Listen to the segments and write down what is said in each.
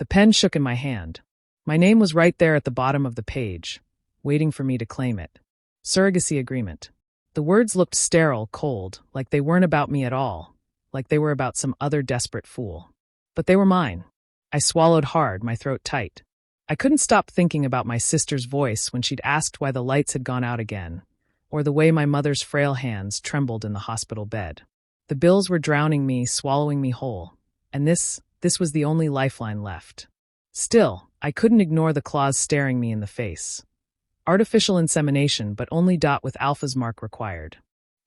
The pen shook in my hand. My name was right there at the bottom of the page, waiting for me to claim it. Surrogacy agreement. The words looked sterile, cold, like they weren't about me at all, like they were about some other desperate fool. But they were mine. I swallowed hard, my throat tight. I couldn't stop thinking about my sister's voice when she'd asked why the lights had gone out again, or the way my mother's frail hands trembled in the hospital bed. The bills were drowning me, swallowing me whole, and this was the only lifeline left. Still, I couldn't ignore the claws staring me in the face. Artificial insemination, but only with alpha's mark required.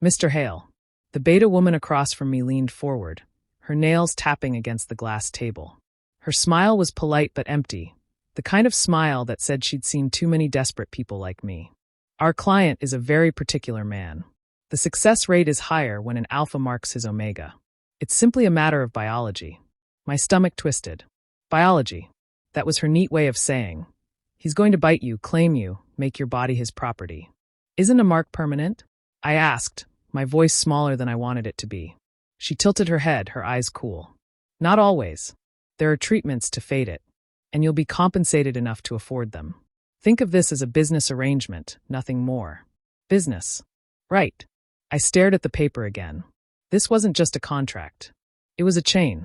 Mr. Hale. The beta woman across from me leaned forward, her nails tapping against the glass table. Her smile was polite but empty, the kind of smile that said she'd seen too many desperate people like me. Our client is a very particular man. The success rate is higher when an alpha marks his omega. It's simply a matter of biology. My stomach twisted. Biology. That was her neat way of saying, he's going to bite you, claim you, make your body his property. Isn't a mark permanent? I asked, my voice smaller than I wanted it to be. She tilted her head, her eyes cool. Not always. There are treatments to fade it, and you'll be compensated enough to afford them. Think of this as a business arrangement, nothing more. Business. Right. I stared at the paper again. This wasn't just a contract. It was a chain.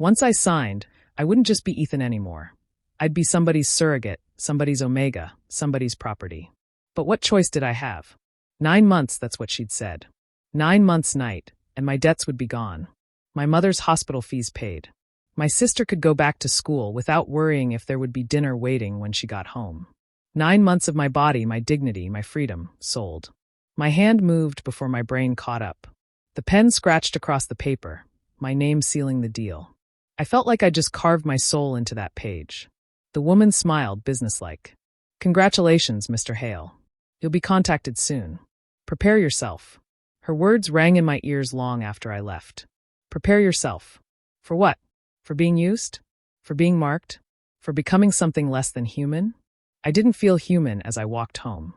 Once I signed, I wouldn't just be Ethan anymore. I'd be somebody's surrogate, somebody's omega, somebody's property. But what choice did I have? 9 months, that's what she'd said. 9 months night, and my debts would be gone. My mother's hospital fees paid. My sister could go back to school without worrying if there would be dinner waiting when she got home. 9 months of my body, my dignity, my freedom, sold. My hand moved before my brain caught up. The pen scratched across the paper, my name sealing the deal. I felt like I just carved my soul into that page. The woman smiled, businesslike. Congratulations, Mr. Hale. You'll be contacted soon. Prepare yourself. Her words rang in my ears long after I left. Prepare yourself. For what? For being used? For being marked? For becoming something less than human? I didn't feel human as I walked home.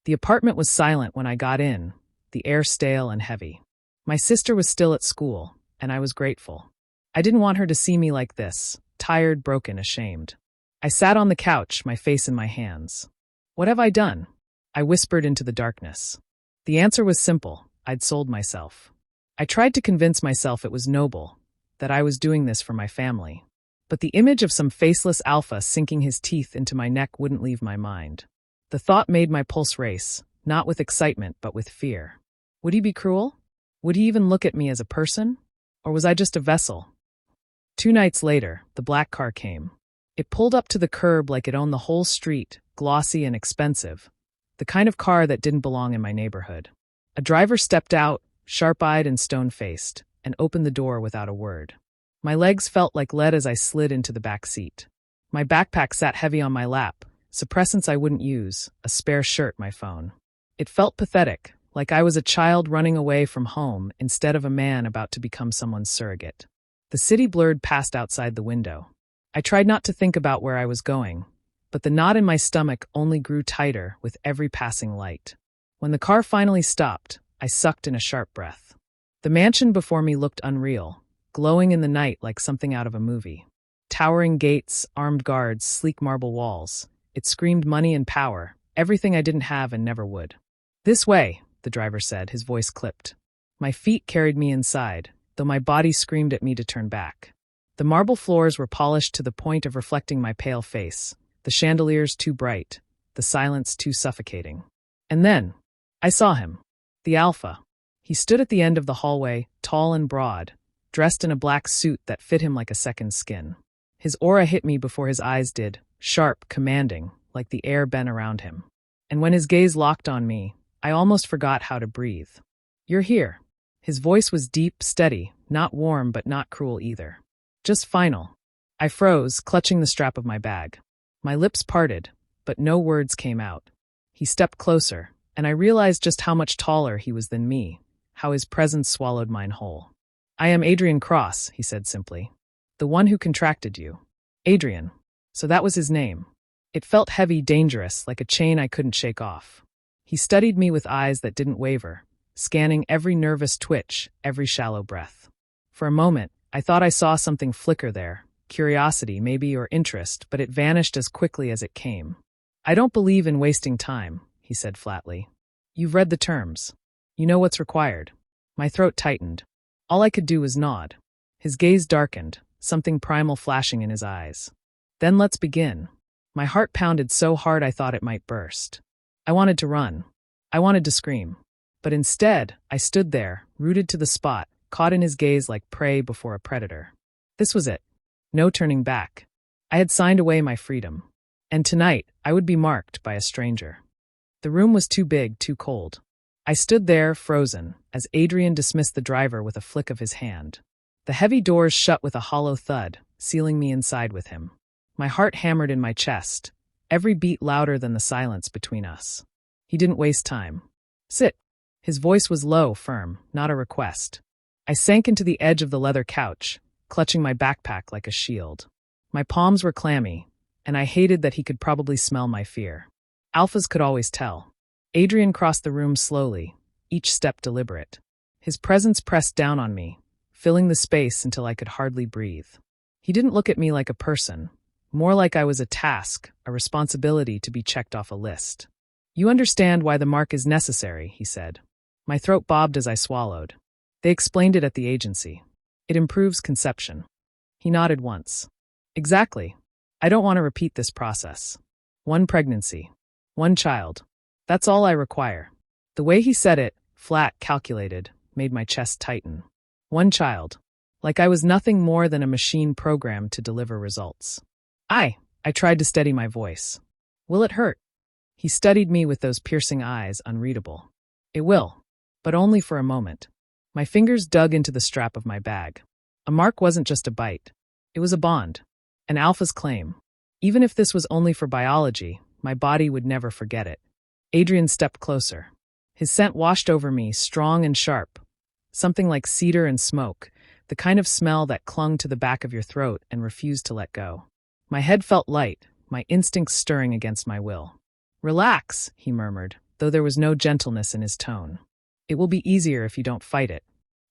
The apartment was silent when I got in, the air stale and heavy. My sister was still at school, and I was grateful. I didn't want her to see me like this, tired, broken, ashamed. I sat on the couch, my face in my hands. What have I done? I whispered into the darkness. The answer was simple. I'd sold myself. I tried to convince myself it was noble, that I was doing this for my family. But the image of some faceless alpha sinking his teeth into my neck wouldn't leave my mind. The thought made my pulse race, not with excitement but with fear. Would he be cruel? Would he even look at me as a person? Or was I just a vessel? 2 nights later, the black car came. It pulled up to the curb like it owned the whole street, glossy and expensive, the kind of car that didn't belong in my neighborhood. A driver stepped out, sharp-eyed and stone-faced, and opened the door without a word. My legs felt like lead as I slid into the back seat. My backpack sat heavy on my lap, suppressants I wouldn't use, a spare shirt, my phone. It felt pathetic, like I was a child running away from home instead of a man about to become someone's surrogate. The city blurred past outside the window. I tried not to think about where I was going, but the knot in my stomach only grew tighter with every passing light. When the car finally stopped, I sucked in a sharp breath. The mansion before me looked unreal, glowing in the night like something out of a movie. Towering gates, armed guards, sleek marble walls. It screamed money and power, everything I didn't have and never would. This way, the driver said, his voice clipped. My feet carried me inside, though my body screamed at me to turn back. The marble floors were polished to the point of reflecting my pale face, the chandeliers too bright, the silence too suffocating. And then, I saw him. The alpha. He stood at the end of the hallway, tall and broad, dressed in a black suit that fit him like a second skin. His aura hit me before his eyes did, sharp, commanding, like the air bent around him. And when his gaze locked on me, I almost forgot how to breathe. You're here. His voice was deep, steady, not warm but not cruel either. Just final. I froze, clutching the strap of my bag. My lips parted, but no words came out. He stepped closer, and I realized just how much taller he was than me, how his presence swallowed mine whole. I am Adrien Cross, he said simply. The one who contracted you. Adrien. So that was his name. It felt heavy, dangerous, like a chain I couldn't shake off. He studied me with eyes that didn't waver, scanning every nervous twitch, every shallow breath. For a moment, I thought I saw something flicker there, curiosity, maybe, or interest, but it vanished as quickly as it came. "I don't believe in wasting time," he said flatly. "You've read the terms. You know what's required." My throat tightened. All I could do was nod. His gaze darkened, something primal flashing in his eyes. "Then let's begin." My heart pounded so hard I thought it might burst. I wanted to run. I wanted to scream. But instead, I stood there, rooted to the spot, caught in his gaze like prey before a predator. This was it. No turning back. I had signed away my freedom. And tonight, I would be marked by a stranger. The room was too big, too cold. I stood there, frozen, as Adrien dismissed the driver with a flick of his hand. The heavy doors shut with a hollow thud, sealing me inside with him. My heart hammered in my chest, every beat louder than the silence between us. He didn't waste time. "Sit." His voice was low, firm, not a request. I sank into the edge of the leather couch, clutching my backpack like a shield. My palms were clammy, and I hated that he could probably smell my fear. Alphas could always tell. Adrien crossed the room slowly, each step deliberate. His presence pressed down on me, filling the space until I could hardly breathe. He didn't look at me like a person, more like I was a task, a responsibility to be checked off a list. "You understand why the mark is necessary," he said. My throat bobbed as I swallowed. "They explained it at the agency. It improves conception." He nodded once. "Exactly. I don't want to repeat this process. One pregnancy. One child. That's all I require." The way he said it, flat, calculated, made my chest tighten. One child. Like I was nothing more than a machine programmed to deliver results. I tried to steady my voice. "Will it hurt?" He studied me with those piercing eyes, unreadable. "It will. But only for a moment." My fingers dug into the strap of my bag. A mark wasn't just a bite. It was a bond. An alpha's claim. Even if this was only for biology, my body would never forget it. Adrien stepped closer. His scent washed over me, strong and sharp. Something like cedar and smoke, the kind of smell that clung to the back of your throat and refused to let go. My head felt light, my instincts stirring against my will. "Relax," he murmured, though there was no gentleness in his tone. "It will be easier if you don't fight it."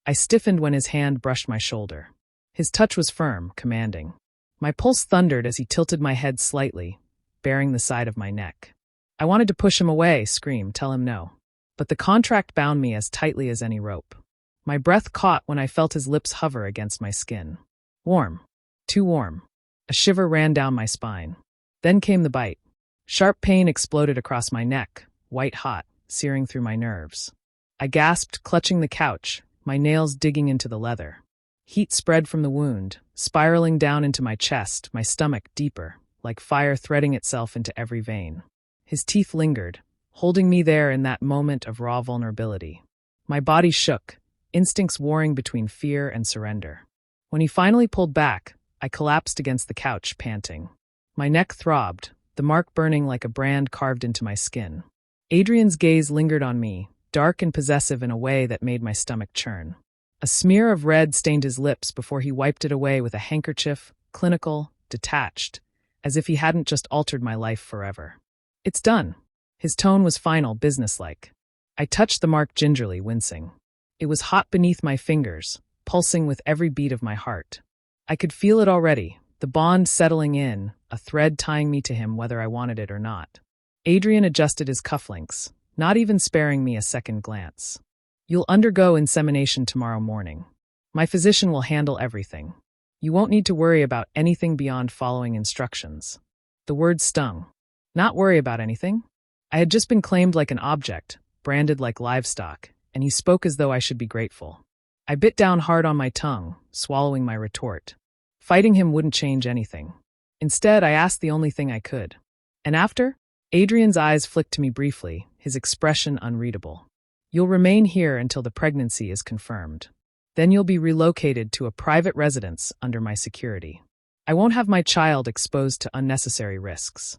I stiffened when his hand brushed my shoulder. His touch was firm, commanding. My pulse thundered as he tilted my head slightly, baring the side of my neck. I wanted to push him away, scream, tell him no. But the contract bound me as tightly as any rope. My breath caught when I felt his lips hover against my skin. Warm. Too warm. A shiver ran down my spine. Then came the bite. Sharp pain exploded across my neck, white hot, searing through my nerves. I gasped, clutching the couch, my nails digging into the leather. Heat spread from the wound, spiraling down into my chest, my stomach deeper, like fire threading itself into every vein. His teeth lingered, holding me there in that moment of raw vulnerability. My body shook, instincts warring between fear and surrender. When he finally pulled back, I collapsed against the couch, panting. My neck throbbed, the mark burning like a brand carved into my skin. Adrien's gaze lingered on me, dark and possessive in a way that made my stomach churn. A smear of red stained his lips before he wiped it away with a handkerchief, clinical, detached, as if he hadn't just altered my life forever. "It's done." His tone was final, businesslike. I touched the mark gingerly, wincing. It was hot beneath my fingers, pulsing with every beat of my heart. I could feel it already, the bond settling in, a thread tying me to him whether I wanted it or not. Adrien adjusted his cufflinks, not even sparing me a second glance. "You'll undergo insemination tomorrow morning. My physician will handle everything. You won't need to worry about anything beyond following instructions." The word stung. Not worry about anything? I had just been claimed like an object, branded like livestock, and he spoke as though I should be grateful. I bit down hard on my tongue, swallowing my retort. Fighting him wouldn't change anything. Instead, I asked the only thing I could. "And after?" Adrien's eyes flicked to me briefly, his expression unreadable. "You'll remain here until the pregnancy is confirmed. Then you'll be relocated to a private residence under my security. I won't have my child exposed to unnecessary risks."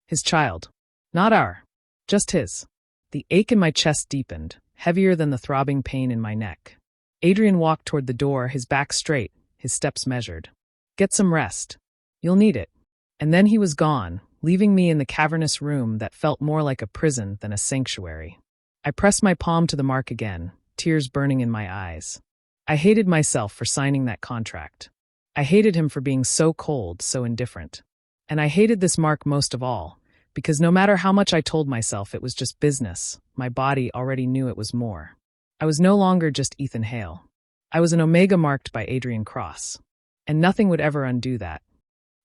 His child. Not our. Just his. The ache in my chest deepened, heavier than the throbbing pain in my neck. Adrien walked toward the door, his back straight, his steps measured. "Get some rest. You'll need it." And then he was gone, leaving me in the cavernous room that felt more like a prison than a sanctuary. I pressed my palm to the mark again, tears burning in my eyes. I hated myself for signing that contract. I hated him for being so cold, so indifferent. And I hated this Mark most of all, because no matter how much I told myself it was just business, my body already knew it was more. I was no longer just Ethan Hale. I was an Omega marked by Adrien Cross. And nothing would ever undo that.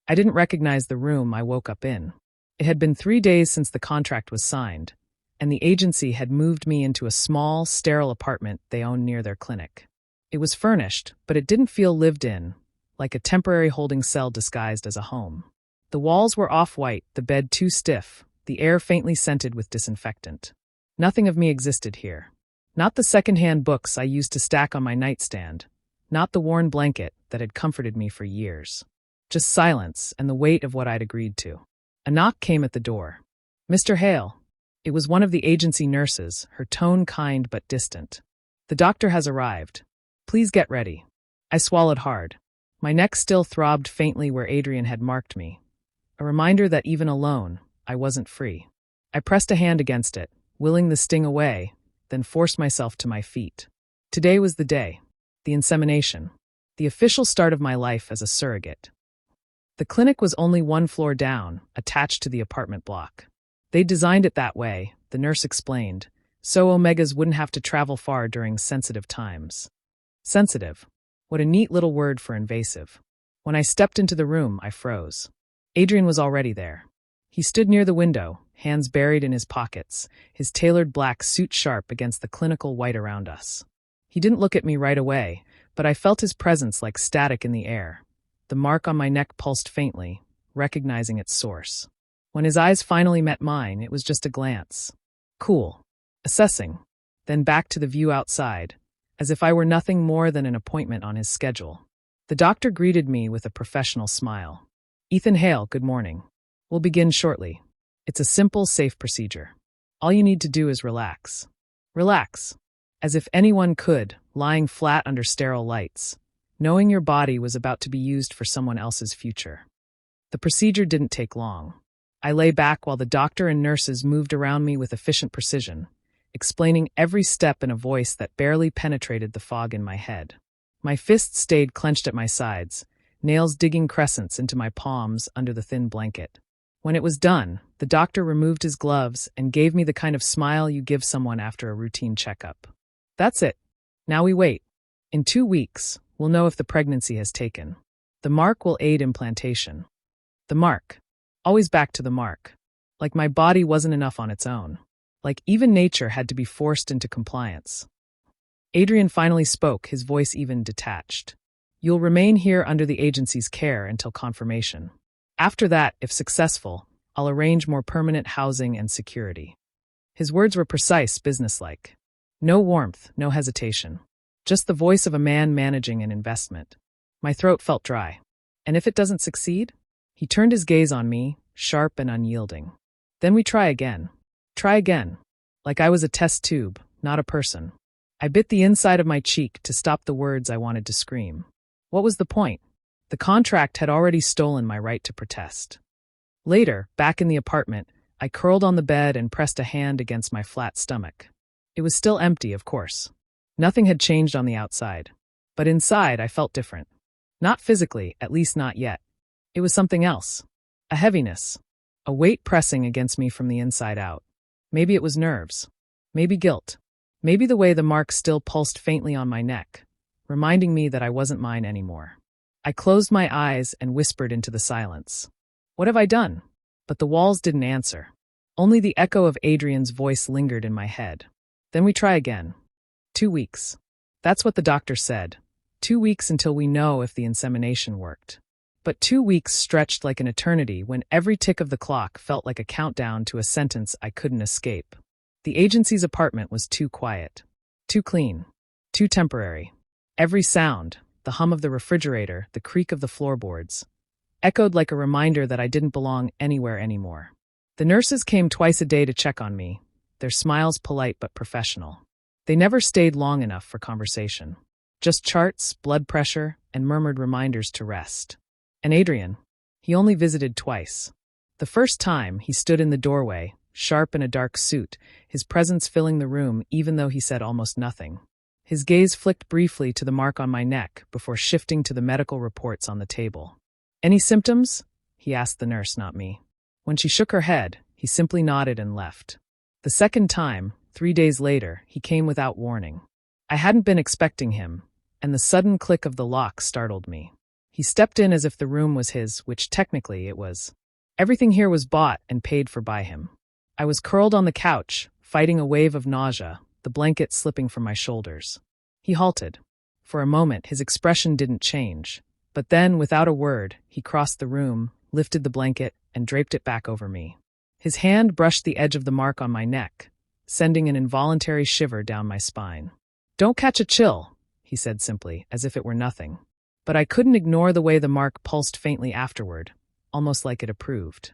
I didn't recognize the room I woke up in. It had been 3 days since the contract was signed, and the agency had moved me into a small, sterile apartment they owned near their clinic. It was furnished, but it didn't feel lived in, like a temporary holding cell disguised as a home. The walls were off-white, the bed too stiff, the air faintly scented with disinfectant. Nothing of me existed here. Not the second-hand books I used to stack on my nightstand, not the worn blanket that had comforted me for years. Just silence and the weight of what I'd agreed to. A knock came at the door. "Mr. Hale." It was one of the agency nurses, her tone kind but distant. "The doctor has arrived. Please get ready." I swallowed hard. My neck still throbbed faintly where Adrien had marked me. A reminder that even alone, I wasn't free. I pressed a hand against it, willing the sting away, then forced myself to my feet. Today was the day. The insemination. The official start of my life as a surrogate. The clinic was only 1 floor down, attached to the apartment block. They designed it that way, the nurse explained, so Omegas wouldn't have to travel far during sensitive times. Sensitive. What a neat little word for invasive. When I stepped into the room, I froze. Adrien was already there. He stood near the window, hands buried in his pockets, his tailored black suit sharp against the clinical white around us. He didn't look at me right away, but I felt his presence like static in the air. The mark on my neck pulsed faintly, recognizing its source. When his eyes finally met mine, it was just a glance. Cool. Assessing. Then back to the view outside, as if I were nothing more than an appointment on his schedule. The doctor greeted me with a professional smile. "Ethan Hale, good morning. We'll begin shortly. It's a simple, safe procedure. All you need to do is relax." Relax. As if anyone could, lying flat under sterile lights, knowing your body was about to be used for someone else's future. The procedure didn't take long. I lay back while the doctor and nurses moved around me with efficient precision, explaining every step in a voice that barely penetrated the fog in my head. My fists stayed clenched at my sides, nails digging crescents into my palms under the thin blanket. When it was done, the doctor removed his gloves and gave me the kind of smile you give someone after a routine checkup. "That's it. Now we wait. In 2 weeks, we'll know if the pregnancy has taken. The mark will aid implantation." The mark. Always back to the mark. Like my body wasn't enough on its own. Like even nature had to be forced into compliance. Adrien finally spoke, his voice even detached. "You'll remain here under the agency's care until confirmation. After that, if successful, I'll arrange more permanent housing and security." His words were precise, businesslike. No warmth, no hesitation. Just the voice of a man managing an investment. My throat felt dry. "And if it doesn't succeed?" He turned his gaze on me, sharp and unyielding. "Then we try again. Try again." Like I was a test tube, not a person. I bit the inside of my cheek to stop the words I wanted to scream. What was the point? The contract had already stolen my right to protest. Later, back in the apartment, I curled on the bed and pressed a hand against my flat stomach. It was still empty, of course. Nothing had changed on the outside. But inside, I felt different. Not physically, at least not yet. It was something else. A heaviness. A weight pressing against me from the inside out. Maybe it was nerves. Maybe guilt. Maybe the way the mark still pulsed faintly on my neck, reminding me that I wasn't mine anymore. I closed my eyes and whispered into the silence. What have I done? But the walls didn't answer. Only the echo of Adrien's voice lingered in my head. Then we try again. 2 weeks. That's what the doctor said. 2 weeks until we know if the insemination worked. But 2 weeks stretched like an eternity when every tick of the clock felt like a countdown to a sentence I couldn't escape. The agency's apartment was too quiet. Too clean. Too temporary. Every sound, the hum of the refrigerator, the creak of the floorboards, echoed like a reminder that I didn't belong anywhere anymore. The nurses came twice a day to check on me, their smiles polite but professional. They never stayed long enough for conversation. Just charts, blood pressure, and murmured reminders to rest. And Adrien, he only visited twice. The first time, he stood in the doorway, sharp in a dark suit, his presence filling the room even though he said almost nothing. His gaze flicked briefly to the mark on my neck before shifting to the medical reports on the table. "Any symptoms?" he asked the nurse, not me. When she shook her head, he simply nodded and left. The second time, 3 days later, he came without warning. I hadn't been expecting him, and the sudden click of the lock startled me. He stepped in as if the room was his, which technically it was. Everything here was bought and paid for by him. I was curled on the couch, fighting a wave of nausea, the blanket slipping from my shoulders. He halted. For a moment, his expression didn't change. But then, without a word, he crossed the room, lifted the blanket, and draped it back over me. His hand brushed the edge of the mark on my neck, sending an involuntary shiver down my spine. "Don't catch a chill," he said simply, as if it were nothing. But I couldn't ignore the way the mark pulsed faintly afterward, almost like it approved.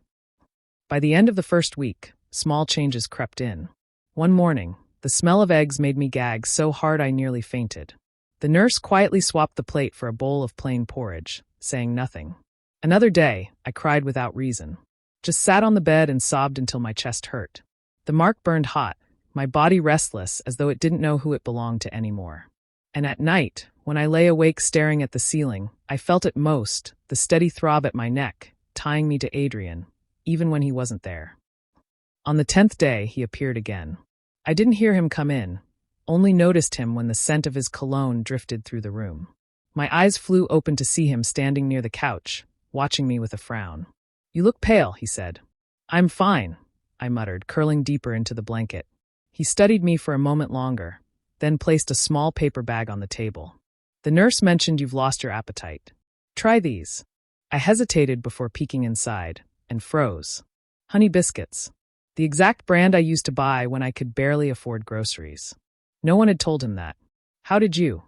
By the end of the first week, small changes crept in. One morning, the smell of eggs made me gag so hard I nearly fainted. The nurse quietly swapped the plate for a bowl of plain porridge, saying nothing. Another day, I cried without reason. Just sat on the bed and sobbed until my chest hurt. The mark burned hot, my body restless as though it didn't know who it belonged to anymore. And at night, when I lay awake staring at the ceiling, I felt it most, the steady throb at my neck, tying me to Adrien, even when he wasn't there. On the 10th day, he appeared again. I didn't hear him come in, only noticed him when the scent of his cologne drifted through the room. My eyes flew open to see him standing near the couch, watching me with a frown. "You look pale," he said. "I'm fine," I muttered, curling deeper into the blanket. He studied me for a moment longer, then placed a small paper bag on the table. "The nurse mentioned you've lost your appetite. Try these." I hesitated before peeking inside, and froze. Honey biscuits. The exact brand I used to buy when I could barely afford groceries. No one had told him that. "How did you?"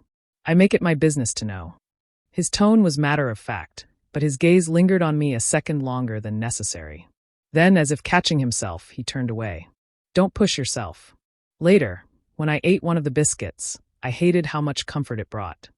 "I make it my business to know." His tone was matter of fact, but his gaze lingered on me a second longer than necessary. Then, as if catching himself, he turned away. "Don't push yourself." Later, when I ate one of the biscuits, I hated how much comfort it brought.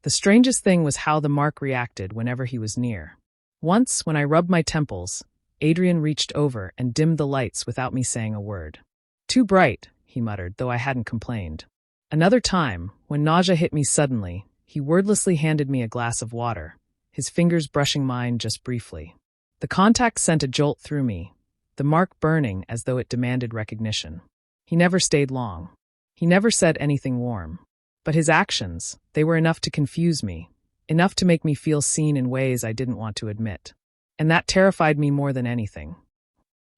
The strangest thing was how the mark reacted whenever he was near. Once, when I rubbed my temples, Adrien reached over and dimmed the lights without me saying a word. "Too bright," he muttered, though I hadn't complained. Another time, when nausea hit me suddenly, he wordlessly handed me a glass of water, his fingers brushing mine just briefly. The contact sent a jolt through me, the mark burning as though it demanded recognition. He never stayed long. He never said anything warm. But his actions, they were enough to confuse me, enough to make me feel seen in ways I didn't want to admit. And that terrified me more than anything.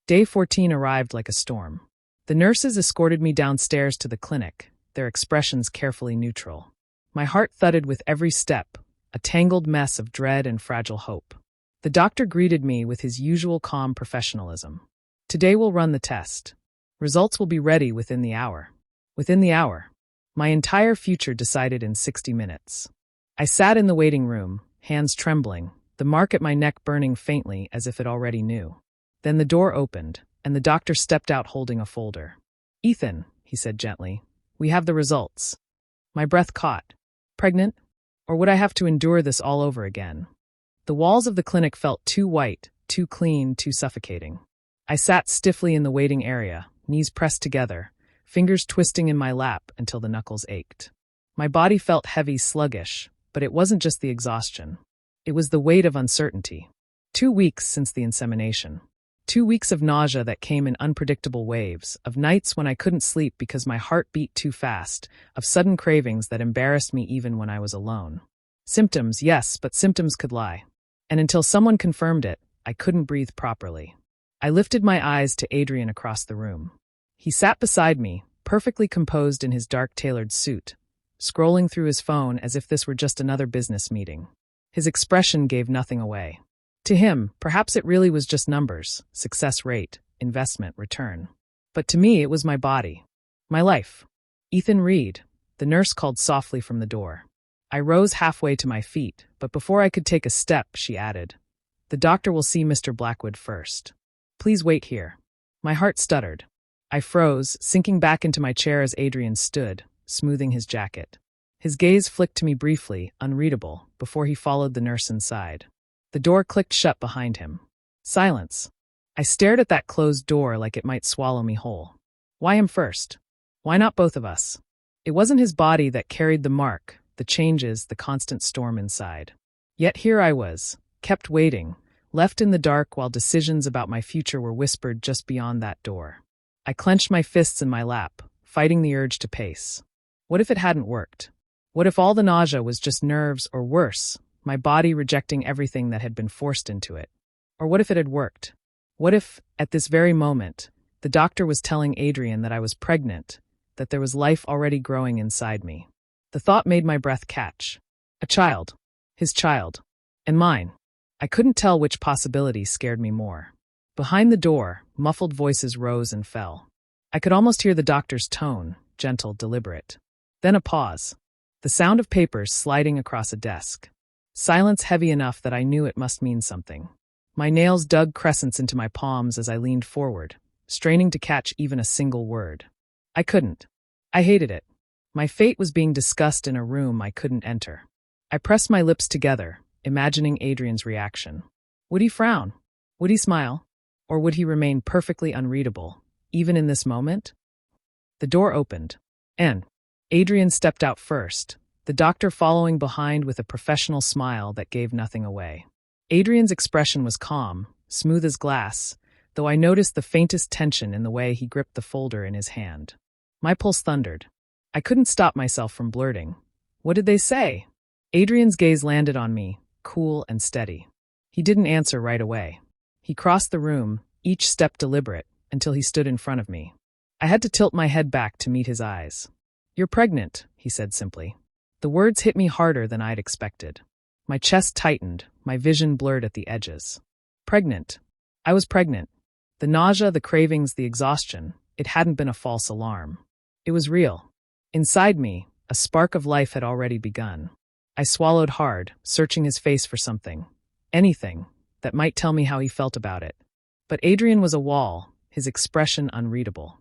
Day 14 arrived like a storm. The nurses escorted me downstairs to the clinic, their expressions carefully neutral. My heart thudded with every step, a tangled mess of dread and fragile hope. The doctor greeted me with his usual calm professionalism. "Today we'll run the test. Results will be ready within the hour." Within the hour. My entire future decided in 60 minutes. I sat in the waiting room, hands trembling, the mark at my neck burning faintly as if it already knew. Then the door opened, and the doctor stepped out holding a folder. "Ethan," he said gently, "we have the results." My breath caught. Pregnant? Or would I have to endure this all over again? The walls of the clinic felt too white, too clean, too suffocating. I sat stiffly in the waiting area, knees pressed together, fingers twisting in my lap until the knuckles ached. My body felt heavy, sluggish, but it wasn't just the exhaustion. It was the weight of uncertainty. 2 weeks since the insemination. 2 weeks of nausea that came in unpredictable waves, of nights when I couldn't sleep because my heart beat too fast, of sudden cravings that embarrassed me even when I was alone. Symptoms, yes, but symptoms could lie. And until someone confirmed it, I couldn't breathe properly. I lifted my eyes to Adrien across the room. He sat beside me, perfectly composed in his dark tailored suit, scrolling through his phone as if this were just another business meeting. His expression gave nothing away. To him, perhaps it really was just numbers, success rate, investment, return. But to me, it was my body. My life. "Ethan Reed," the nurse called softly from the door. I rose halfway to my feet, but before I could take a step, she added, "The doctor will see Mr. Blackwood first. Please wait here." My heart stuttered. I froze, sinking back into my chair as Adrien stood, smoothing his jacket. His gaze flicked to me briefly, unreadable, before he followed the nurse inside. The door clicked shut behind him. Silence. I stared at that closed door like it might swallow me whole. Why him first? Why not both of us? It wasn't his body that carried the mark, the changes, the constant storm inside. Yet here I was, kept waiting, left in the dark while decisions about my future were whispered just beyond that door. I clenched my fists in my lap, fighting the urge to pace. What if it hadn't worked? What if all the nausea was just nerves, or worse, my body rejecting everything that had been forced into it? Or what if it had worked? What if, at this very moment, the doctor was telling Adrien that I was pregnant, that there was life already growing inside me? The thought made my breath catch. A child. His child. And mine. I couldn't tell which possibility scared me more. Behind the door, muffled voices rose and fell. I could almost hear the doctor's tone, gentle, deliberate. Then a pause. The sound of papers sliding across a desk. Silence heavy enough that I knew it must mean something. My nails dug crescents into my palms as I leaned forward, straining to catch even a single word. I couldn't. I hated it. My fate was being discussed in a room I couldn't enter. I pressed my lips together, imagining Adrien's reaction. Would he frown? Would he smile? Or would he remain perfectly unreadable, even in this moment? The door opened, and Adrien stepped out first, the doctor following behind with a professional smile that gave nothing away. Adrien's expression was calm, smooth as glass, though I noticed the faintest tension in the way he gripped the folder in his hand. My pulse thundered. I couldn't stop myself from blurting. What did they say? Adrien's gaze landed on me, cool and steady. He didn't answer right away. He crossed the room, each step deliberate, until he stood in front of me. I had to tilt my head back to meet his eyes. You're pregnant, he said simply. The words hit me harder than I'd expected. My chest tightened, my vision blurred at the edges. Pregnant. I was pregnant. The nausea, the cravings, the exhaustion, it hadn't been a false alarm. It was real. Inside me, a spark of life had already begun. I swallowed hard, searching his face for something. Anything that might tell me how he felt about it. But Adrien was a wall, his expression unreadable.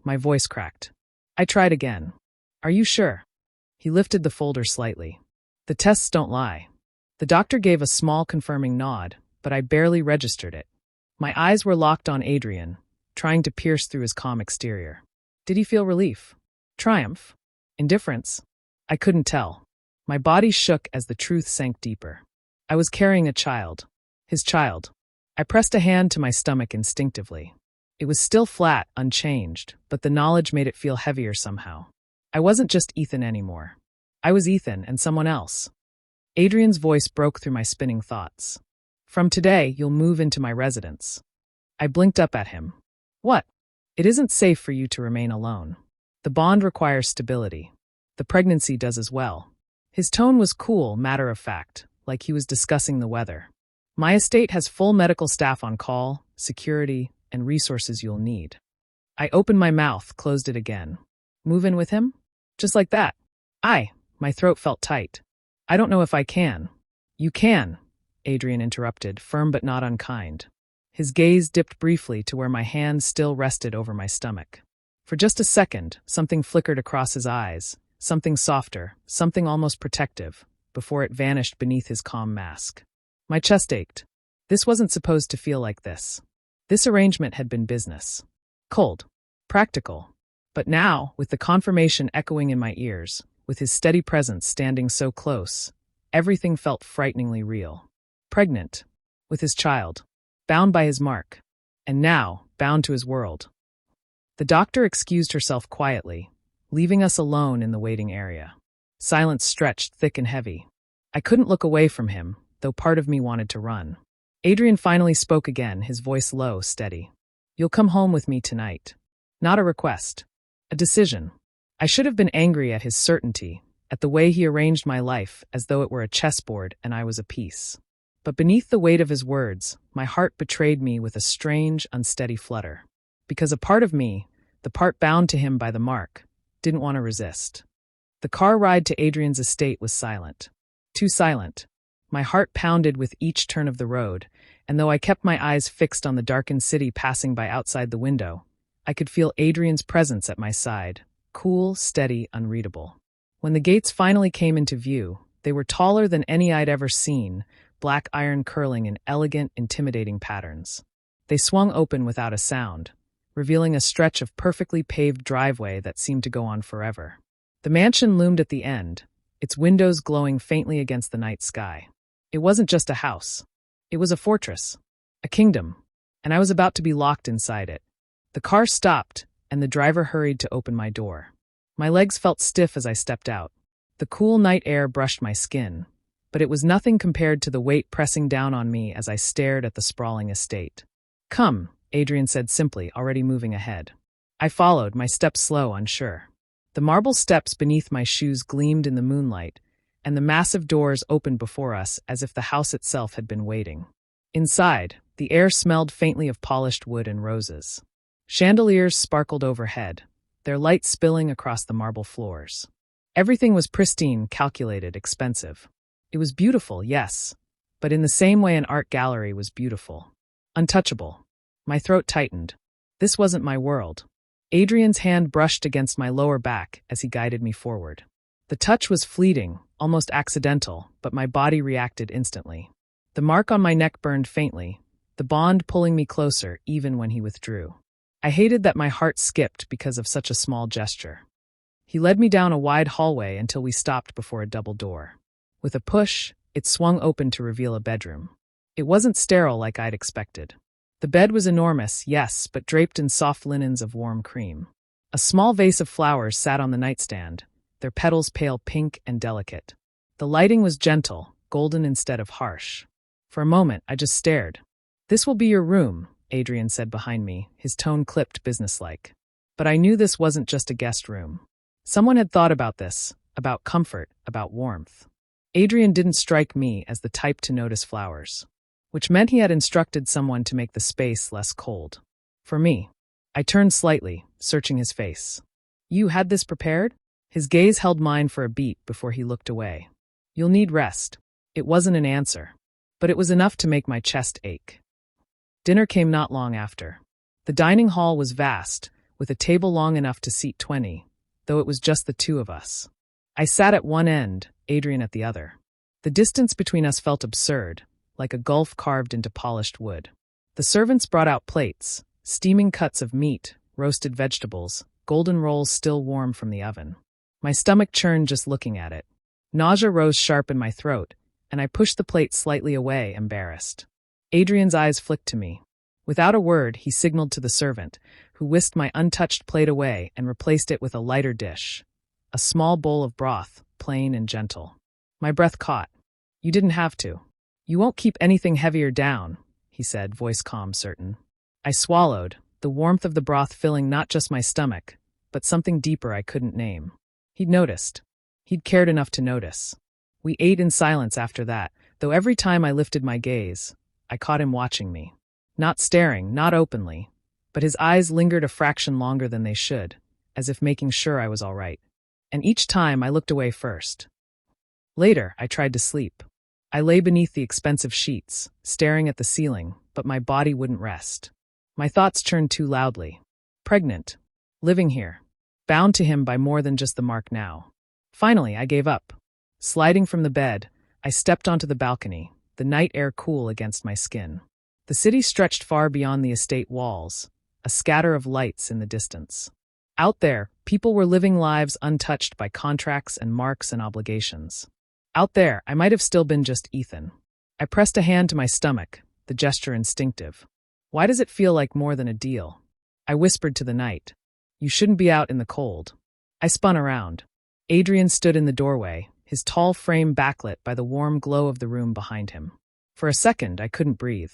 My voice cracked. I tried again. Are you sure? He lifted the folder slightly. The tests don't lie. The doctor gave a small confirming nod, but I barely registered it. My eyes were locked on Adrien, trying to pierce through his calm exterior. Did he feel relief? Triumph? Indifference? I couldn't tell. My body shook as the truth sank deeper. I was carrying a child. His child. I pressed a hand to my stomach instinctively. It was still flat, unchanged, but the knowledge made it feel heavier somehow. I wasn't just Ethan anymore. I was Ethan and someone else. Adrien's voice broke through my spinning thoughts. From today, you'll move into my residence. I blinked up at him. What? It isn't safe for you to remain alone. The bond requires stability. The pregnancy does as well. His tone was cool, matter of fact, like he was discussing the weather. My estate has full medical staff on call, security, and resources you'll need. I opened my mouth, closed it again. Move in with him? Just like that. My throat felt tight. I don't know if I can. You can, Adrien interrupted, firm but not unkind. His gaze dipped briefly to where my hand still rested over my stomach. For just a second, something flickered across his eyes, something softer, something almost protective, before it vanished beneath his calm mask. My chest ached. This wasn't supposed to feel like this. This arrangement had been business. Cold. Practical. But now, with the confirmation echoing in my ears, with his steady presence standing so close, everything felt frighteningly real. Pregnant. With his child. Bound by his mark. And now, bound to his world. The doctor excused herself quietly, leaving us alone in the waiting area. Silence stretched thick and heavy. I couldn't look away from him, though part of me wanted to run. Adrien finally spoke again, his voice low, steady. You'll come home with me tonight. Not a request. A decision. I should have been angry at his certainty, at the way he arranged my life as though it were a chessboard and I was a piece. But beneath the weight of his words, my heart betrayed me with a strange, unsteady flutter. Because a part of me, the part bound to him by the mark, didn't want to resist. The car ride to Adrien's estate was silent. Too silent. My heart pounded with each turn of the road, and though I kept my eyes fixed on the darkened city passing by outside the window, I could feel Adrien's presence at my side, cool, steady, unreadable. When the gates finally came into view, they were taller than any I'd ever seen, black iron curling in elegant, intimidating patterns. They swung open without a sound, revealing a stretch of perfectly paved driveway that seemed to go on forever. The mansion loomed at the end, its windows glowing faintly against the night sky. It wasn't just a house. It was a fortress, a kingdom, and I was about to be locked inside it. The car stopped, and the driver hurried to open my door. My legs felt stiff as I stepped out. The cool night air brushed my skin, but it was nothing compared to the weight pressing down on me as I stared at the sprawling estate. "Come," Adrien said simply, already moving ahead. I followed, my steps slow, unsure. The marble steps beneath my shoes gleamed in the moonlight, and the massive doors opened before us as if the house itself had been waiting. Inside, the air smelled faintly of polished wood and roses. Chandeliers sparkled overhead, their light spilling across the marble floors. Everything was pristine, calculated, expensive. It was beautiful, yes, but in the same way an art gallery was beautiful. Untouchable. My throat tightened. This wasn't my world. Adrien's hand brushed against my lower back as he guided me forward. The touch was fleeting, almost accidental, but my body reacted instantly. The mark on my neck burned faintly, the bond pulling me closer even when he withdrew. I hated that my heart skipped because of such a small gesture. He led me down a wide hallway until we stopped before a double door. With a push, it swung open to reveal a bedroom. It wasn't sterile like I'd expected. The bed was enormous, yes, but draped in soft linens of warm cream. A small vase of flowers sat on the nightstand, their petals pale pink and delicate. The lighting was gentle, golden instead of harsh. For a moment, I just stared. "This will be your room," Adrien said behind me, his tone clipped businesslike. But I knew this wasn't just a guest room. Someone had thought about this, about comfort, about warmth. Adrien didn't strike me as the type to notice flowers, which meant he had instructed someone to make the space less cold. For me, I turned slightly, searching his face. "You had this prepared?" His gaze held mine for a beat before he looked away. "You'll need rest." It wasn't an answer, but it was enough to make my chest ache. Dinner came not long after. The dining hall was vast, with a table long enough to seat 20, though it was just the two of us. I sat at one end, Adrien at the other. The distance between us felt absurd, like a gulf carved into polished wood. The servants brought out plates, steaming cuts of meat, roasted vegetables, golden rolls still warm from the oven. My stomach churned just looking at it. Nausea rose sharp in my throat, and I pushed the plate slightly away, embarrassed. Adrien's eyes flicked to me. Without a word, he signaled to the servant, who whisked my untouched plate away and replaced it with a lighter dish. A small bowl of broth, plain and gentle. My breath caught. "You didn't have to. You won't keep anything heavier down," he said, voice calm, certain. I swallowed, the warmth of the broth filling not just my stomach, but something deeper I couldn't name. He'd noticed. He'd cared enough to notice. We ate in silence after that, though every time I lifted my gaze, I caught him watching me. Not staring, not openly, but his eyes lingered a fraction longer than they should, as if making sure I was all right. And each time I looked away first. Later, I tried to sleep. I lay beneath the expensive sheets, staring at the ceiling, but my body wouldn't rest. My thoughts churned too loudly. Pregnant. Living here. Bound to him by more than just the mark now. Finally, I gave up. Sliding from the bed, I stepped onto the balcony, the night air cool against my skin. The city stretched far beyond the estate walls, a scatter of lights in the distance. Out there, people were living lives untouched by contracts and marks and obligations. Out there, I might have still been just Ethan. I pressed a hand to my stomach, the gesture instinctive. "Why does it feel like more than a deal?" I whispered to the night. "You shouldn't be out in the cold." I spun around. Adrien stood in the doorway, his tall frame backlit by the warm glow of the room behind him. For a second, I couldn't breathe.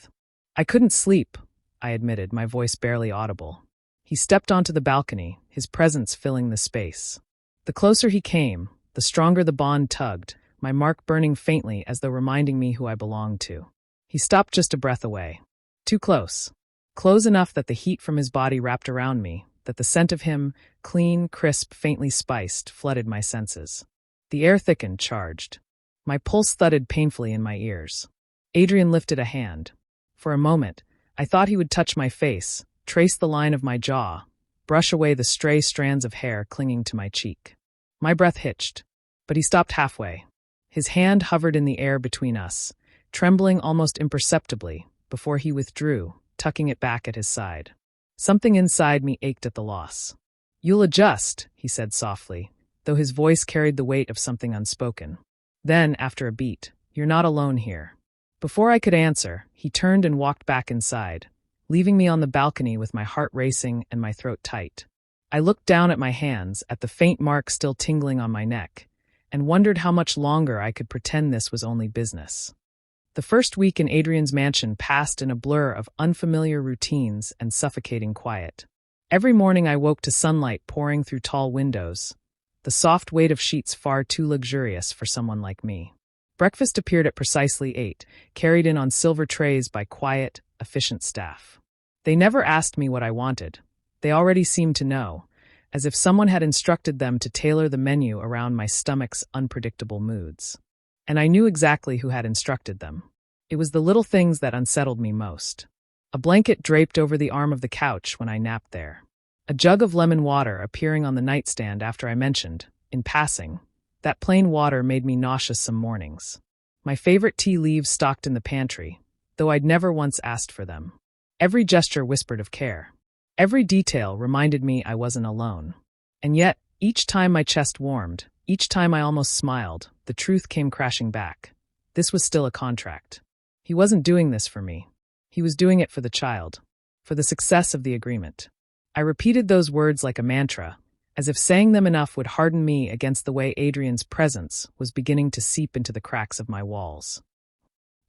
"I couldn't sleep," I admitted, my voice barely audible. He stepped onto the balcony, his presence filling the space. The closer he came, the stronger the bond tugged, my mark burning faintly as though reminding me who I belonged to. He stopped just a breath away. Too close. Close enough that the heat from his body wrapped around me, that the scent of him, clean, crisp, faintly spiced, flooded my senses. The air thickened, charged. My pulse thudded painfully in my ears. Adrien lifted a hand. For a moment, I thought he would touch my face, trace the line of my jaw, brush away the stray strands of hair clinging to my cheek. My breath hitched, but he stopped halfway. His hand hovered in the air between us, trembling almost imperceptibly, before he withdrew, tucking it back at his side. Something inside me ached at the loss. "You'll adjust," he said softly, though his voice carried the weight of something unspoken. Then, after a beat, "You're not alone here." Before I could answer, he turned and walked back inside, leaving me on the balcony with my heart racing and my throat tight. I looked down at my hands, at the faint mark still tingling on my neck, and wondered how much longer I could pretend this was only business. The first week in Adrien's mansion passed in a blur of unfamiliar routines and suffocating quiet. Every morning I woke to sunlight pouring through tall windows, the soft weight of sheets far too luxurious for someone like me. Breakfast appeared at precisely 8, carried in on silver trays by quiet, efficient staff. They never asked me what I wanted. They already seemed to know, as if someone had instructed them to tailor the menu around my stomach's unpredictable moods. And I knew exactly who had instructed them. It was the little things that unsettled me most. A blanket draped over the arm of the couch when I napped there. A jug of lemon water appearing on the nightstand after I mentioned, in passing, that plain water made me nauseous some mornings. My favorite tea leaves stocked in the pantry, though I'd never once asked for them. Every gesture whispered of care. Every detail reminded me I wasn't alone. And yet, each time my chest warmed, each time I almost smiled, the truth came crashing back. This was still a contract. He wasn't doing this for me. He was doing it for the child, for the success of the agreement. I repeated those words like a mantra, as if saying them enough would harden me against the way Adrien's presence was beginning to seep into the cracks of my walls.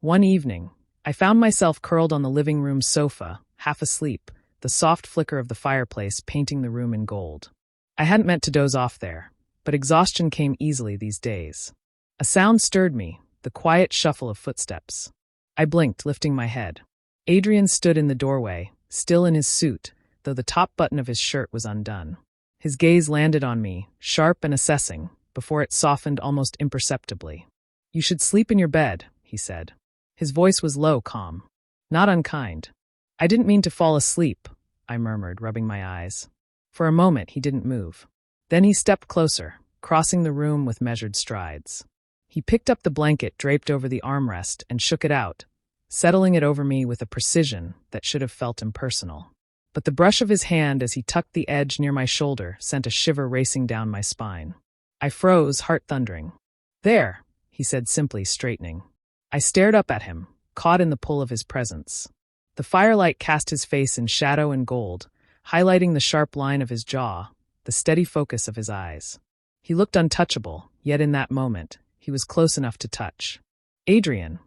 One evening, I found myself curled on the living room sofa, half asleep, the soft flicker of the fireplace painting the room in gold. I hadn't meant to doze off there, but exhaustion came easily these days. A sound stirred me, the quiet shuffle of footsteps. I blinked, lifting my head. Adrien stood in the doorway, still in his suit, though the top button of his shirt was undone. His gaze landed on me, sharp and assessing, before it softened almost imperceptibly. "You should sleep in your bed," he said. His voice was low, calm, not unkind. "I didn't mean to fall asleep," I murmured, rubbing my eyes. For a moment he didn't move. Then he stepped closer, crossing the room with measured strides. He picked up the blanket draped over the armrest and shook it out, settling it over me with a precision that should have felt impersonal. But the brush of his hand as he tucked the edge near my shoulder sent a shiver racing down my spine. I froze, heart thundering. "There," he said simply, straightening. I stared up at him, caught in the pull of his presence. The firelight cast his face in shadow and gold, highlighting the sharp line of his jaw, the steady focus of his eyes. He looked untouchable, yet in that moment, he was close enough to touch. "Adrien,"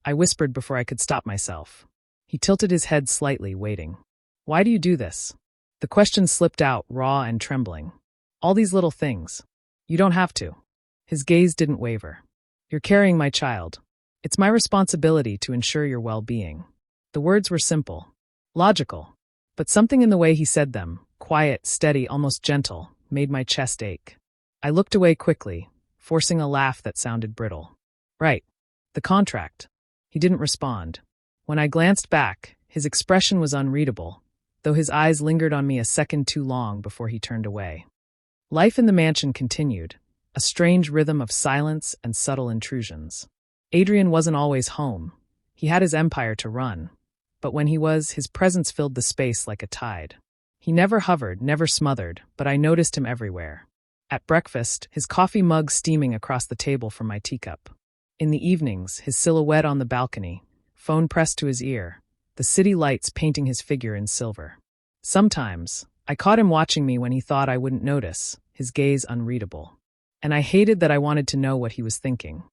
I whispered before I could stop myself. He tilted his head slightly, waiting. "Why do you do this?" The question slipped out, raw and trembling. "All these little things. You don't have to." His gaze didn't waver. "You're carrying my child. It's my responsibility to ensure your well-being." The words were simple, logical, but something in the way he said them, quiet, steady, almost gentle, made my chest ache. I looked away quickly, forcing a laugh that sounded brittle. "Right. The contract." He didn't respond. When I glanced back, his expression was unreadable, though his eyes lingered on me a second too long before he turned away. Life in the mansion continued, a strange rhythm of silence and subtle intrusions. Adrien wasn't always home. He had his empire to run. But when he was, his presence filled the space like a tide. He never hovered, never smothered, but I noticed him everywhere. At breakfast, his coffee mug steaming across the table from my teacup. In the evenings, his silhouette on the balcony, phone pressed to his ear, the city lights painting his figure in silver. Sometimes, I caught him watching me when he thought I wouldn't notice, his gaze unreadable. And I hated that I wanted to know what he was thinking.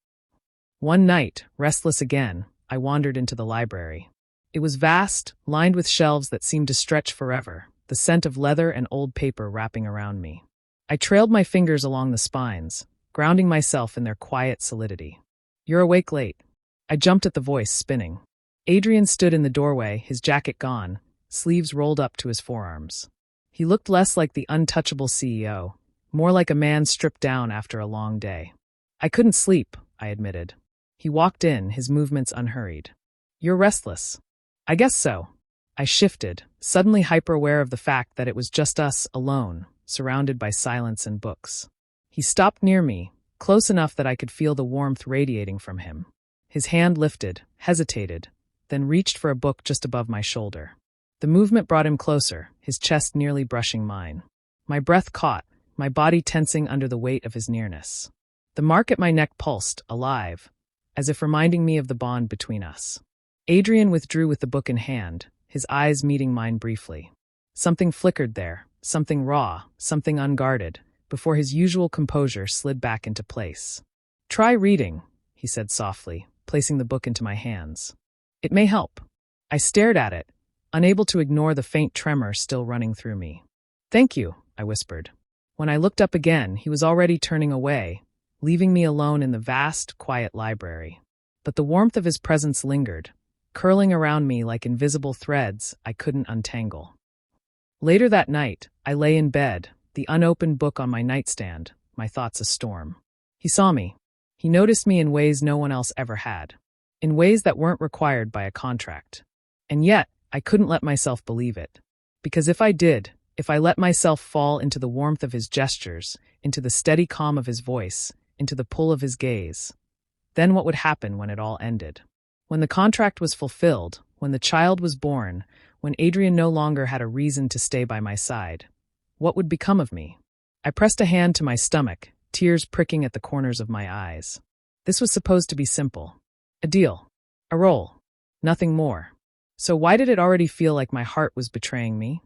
One night, restless again, I wandered into the library. It was vast, lined with shelves that seemed to stretch forever, the scent of leather and old paper wrapping around me. I trailed my fingers along the spines, grounding myself in their quiet solidity. "You're awake late." I jumped at the voice, spinning. Adrien stood in the doorway, his jacket gone, sleeves rolled up to his forearms. He looked less like the untouchable CEO, more like a man stripped down after a long day. "I couldn't sleep," I admitted. He walked in, his movements unhurried. "You're restless." "I guess so." I shifted, suddenly hyper-aware of the fact that it was just us, alone, surrounded by silence and books. He stopped near me, close enough that I could feel the warmth radiating from him. His hand lifted, hesitated, then reached for a book just above my shoulder. The movement brought him closer, his chest nearly brushing mine. My breath caught, my body tensing under the weight of his nearness. The mark at my neck pulsed, alive, as if reminding me of the bond between us. Adrien withdrew with the book in hand, his eyes meeting mine briefly. Something flickered there, something raw, something unguarded, before his usual composure slid back into place. "Try reading," he said softly, placing the book into my hands. "It may help." I stared at it, unable to ignore the faint tremor still running through me. "Thank you," I whispered. When I looked up again, he was already turning away, leaving me alone in the vast, quiet library. But the warmth of his presence lingered, curling around me like invisible threads I couldn't untangle. Later that night, I lay in bed, the unopened book on my nightstand, my thoughts a storm. He saw me. He noticed me in ways no one else ever had, in ways that weren't required by a contract. And yet, I couldn't let myself believe it. Because if I did, if I let myself fall into the warmth of his gestures, into the steady calm of his voice, into the pull of his gaze, then what would happen when it all ended? When the contract was fulfilled, when the child was born, when Adrien no longer had a reason to stay by my side, what would become of me? I pressed a hand to my stomach, tears pricking at the corners of my eyes. This was supposed to be simple. A deal. A role. Nothing more. So why did it already feel like my heart was betraying me?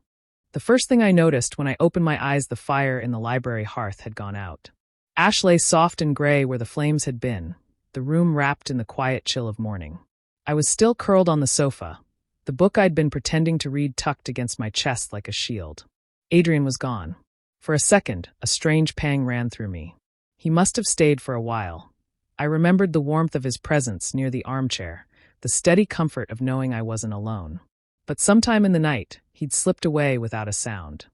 The first thing I noticed when I opened my eyes, the fire in the library hearth had gone out. Ash lay soft and gray where the flames had been, the room wrapped in the quiet chill of morning. I was still curled on the sofa, the book I'd been pretending to read tucked against my chest like a shield. Adrien was gone. For a second, a strange pang ran through me. He must have stayed for a while. I remembered the warmth of his presence near the armchair, the steady comfort of knowing I wasn't alone. But sometime in the night, he'd slipped away without a sound.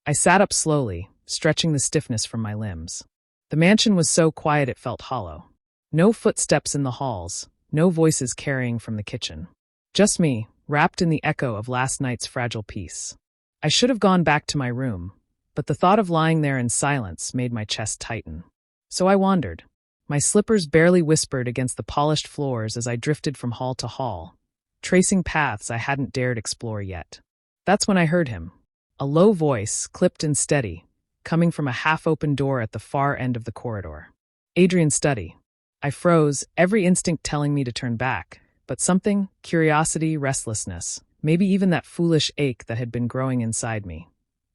I sat up slowly, stretching the stiffness from my limbs. The mansion was so quiet it felt hollow. No footsteps in the halls, no voices carrying from the kitchen. Just me, wrapped in the echo of last night's fragile peace. I should have gone back to my room, but the thought of lying there in silence made my chest tighten. So I wandered. My slippers barely whispered against the polished floors as I drifted from hall to hall, tracing paths I hadn't dared explore yet. That's when I heard him. A low voice, clipped and steady, coming from a half-open door at the far end of the corridor. Adrien's study. I froze, every instinct telling me to turn back, but something, curiosity, restlessness, maybe even that foolish ache that had been growing inside me,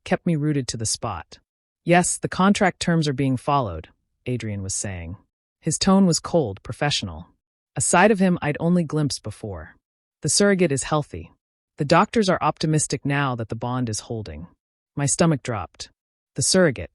kept me rooted to the spot. "Yes, the contract terms are being followed," Adrien was saying. His tone was cold, professional. A side of him I'd only glimpsed before. "The surrogate is healthy. The doctors are optimistic now that the bond is holding." My stomach dropped. The surrogate.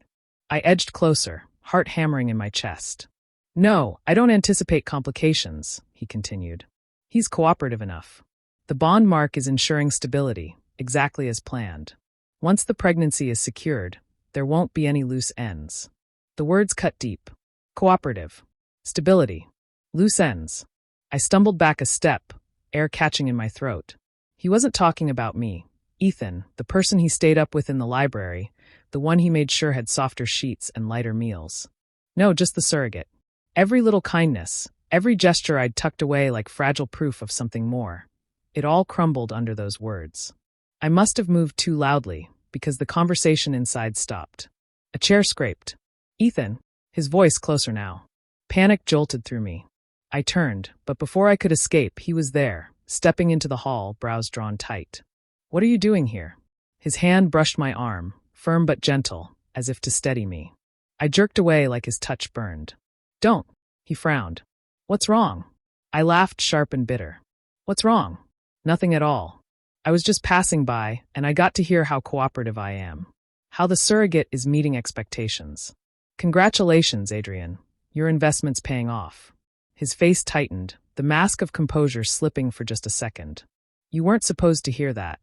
I edged closer, heart hammering in my chest. "No, I don't anticipate complications," he continued. "He's cooperative enough. The bond mark is ensuring stability, exactly as planned. Once the pregnancy is secured, there won't be any loose ends." The words cut deep. Cooperative. Stability. Loose ends. I stumbled back a step, air catching in my throat. He wasn't talking about me. Ethan, the person he stayed up with in the library, the one he made sure had softer sheets and lighter meals. No, just the surrogate. Every little kindness, every gesture I'd tucked away like fragile proof of something more. It all crumbled under those words. I must have moved too loudly, because the conversation inside stopped. A chair scraped. "Ethan," his voice closer now. Panic jolted through me. I turned, but before I could escape, he was there, stepping into the hall, brows drawn tight. "What are you doing here?" His hand brushed my arm, firm but gentle, as if to steady me. I jerked away like his touch burned. "Don't," he frowned. "What's wrong?" I laughed, sharp and bitter. "What's wrong?" "Nothing at all. I was just passing by, and I got to hear how cooperative I am. How the surrogate is meeting expectations. Congratulations, Adrien. Your investment's paying off." His face tightened, the mask of composure slipping for just a second. "You weren't supposed to hear that."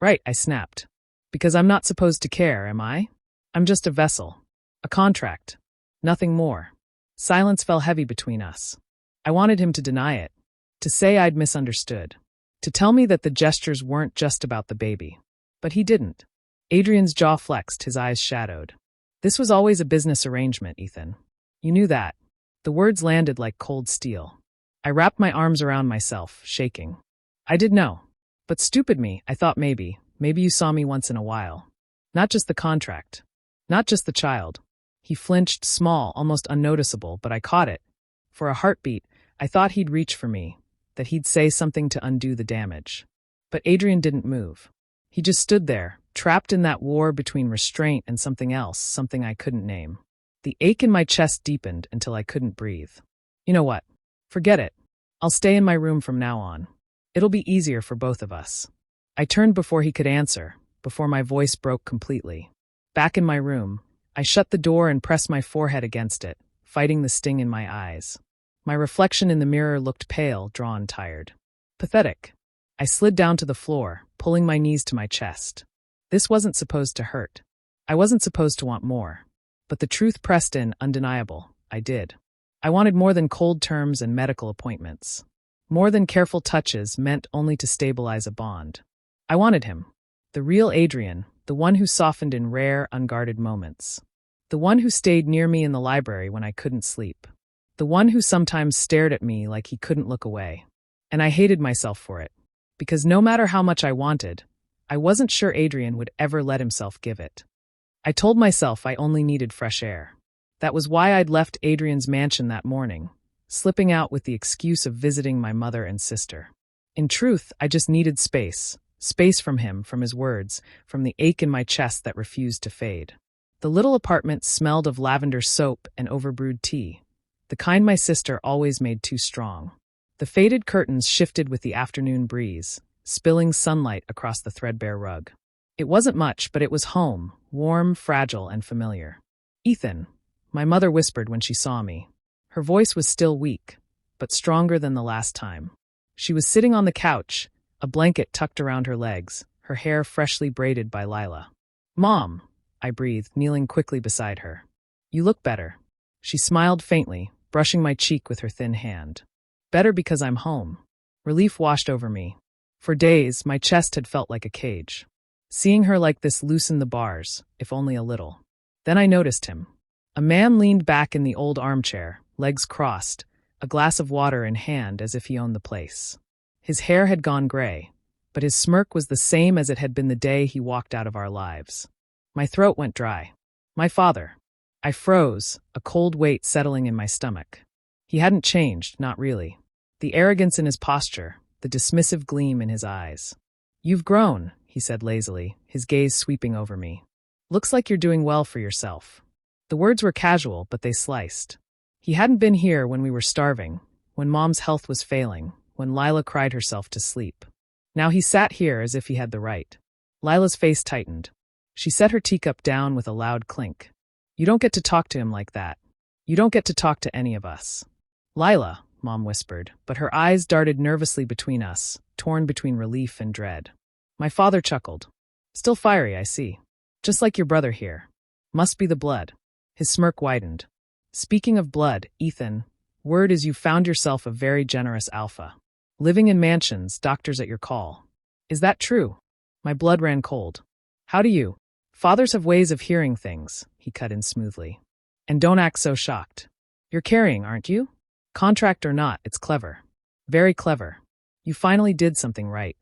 "Right," I snapped. "Because I'm not supposed to care, am I? I'm just a vessel. A contract. Nothing more." Silence fell heavy between us. I wanted him to deny it. To say I'd misunderstood. To tell me that the gestures weren't just about the baby. But he didn't. Adrien's jaw flexed, his eyes shadowed. "This was always a business arrangement, Ethan. You knew that." The words landed like cold steel. I wrapped my arms around myself, shaking. "I did know. But stupid me, I thought maybe you saw me once in a while. Not just the contract. Not just the child. He flinched, small, almost unnoticeable, but I caught it. For a heartbeat, I thought he'd reach for me, that he'd say something to undo the damage. But Adrien didn't move. He just stood there, trapped in that war between restraint and something else, something I couldn't name. The ache in my chest deepened until I couldn't breathe. You know what? Forget it. I'll stay in my room from now on. It'll be easier for both of us. I turned before he could answer, before my voice broke completely. Back in my room, I shut the door and pressed my forehead against it, fighting the sting in my eyes. My reflection in the mirror looked pale, drawn, tired. Pathetic. I slid down to the floor, pulling my knees to my chest. This wasn't supposed to hurt. I wasn't supposed to want more. But the truth pressed in, undeniable. I did. I wanted more than cold terms and medical appointments. More than careful touches meant only to stabilize a bond. I wanted him. The real Adrien, the one who softened in rare, unguarded moments. The one who stayed near me in the library when I couldn't sleep. The one who sometimes stared at me like he couldn't look away. And I hated myself for it. Because no matter how much I wanted, I wasn't sure Adrien would ever let himself give it. I told myself I only needed fresh air. That was why I'd left Adrien's mansion that morning, slipping out with the excuse of visiting my mother and sister. In truth, I just needed space. Space from him, from his words, from the ache in my chest that refused to fade. The little apartment smelled of lavender soap and overbrewed tea, the kind my sister always made too strong. The faded curtains shifted with the afternoon breeze, spilling sunlight across the threadbare rug. It wasn't much, but it was home, warm, fragile, and familiar. "Ethan," my mother whispered when she saw me. Her voice was still weak, but stronger than the last time. She was sitting on the couch, a blanket tucked around her legs, her hair freshly braided by Lila. "Mom," I breathed, kneeling quickly beside her. "You look better." She smiled faintly, brushing my cheek with her thin hand. "Better because I'm home." Relief washed over me. For days, my chest had felt like a cage. Seeing her like this loosened the bars, if only a little. Then I noticed him. A man leaned back in the old armchair, legs crossed, a glass of water in hand as if he owned the place. His hair had gone gray, but his smirk was the same as it had been the day he walked out of our lives. My throat went dry. My father. I froze, a cold weight settling in my stomach. He hadn't changed, not really. The arrogance in his posture, the dismissive gleam in his eyes. "You've grown," he said lazily, his gaze sweeping over me. "Looks like you're doing well for yourself." The words were casual, but they sliced. He hadn't been here when we were starving, when Mom's health was failing, when Lila cried herself to sleep. Now he sat here as if he had the right. Lila's face tightened. She set her teacup down with a loud clink. "You don't get to talk to him like that. You don't get to talk to any of us." "Lila," Mom whispered, but her eyes darted nervously between us, torn between relief and dread. My father chuckled. "Still fiery, I see. Just like your brother here. Must be the blood." His smirk widened. "Speaking of blood, Ethan, word is you found yourself a very generous alpha. Living in mansions, doctors at your call. Is that true?" My blood ran cold. "How do you? Fathers have ways of hearing things," he cut in smoothly. "And don't act so shocked. You're carrying, aren't you? Contract or not, it's clever. Very clever. You finally did something right."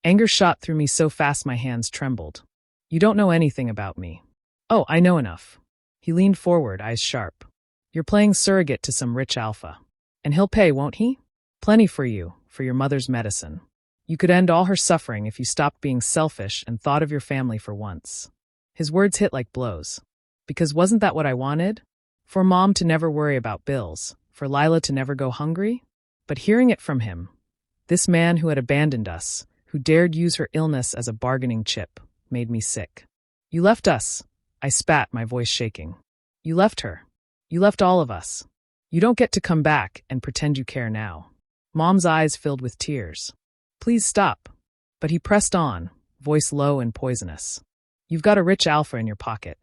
Anger shot through me so fast my hands trembled. "You don't know anything about me." "Oh, I know enough." He leaned forward, eyes sharp. "You're playing surrogate to some rich alpha. And he'll pay, won't he? Plenty for you, for your mother's medicine. You could end all her suffering if you stopped being selfish and thought of your family for once." His words hit like blows. Because wasn't that what I wanted? For Mom to never worry about bills, for Lila to never go hungry? But hearing it from him, this man who had abandoned us, who dared use her illness as a bargaining chip, made me sick. "You left us," I spat, my voice shaking. "You left her. You left all of us. You don't get to come back and pretend you care now." Mom's eyes filled with tears. "Please stop." But he pressed on, voice low and poisonous. "You've got a rich alpha in your pocket.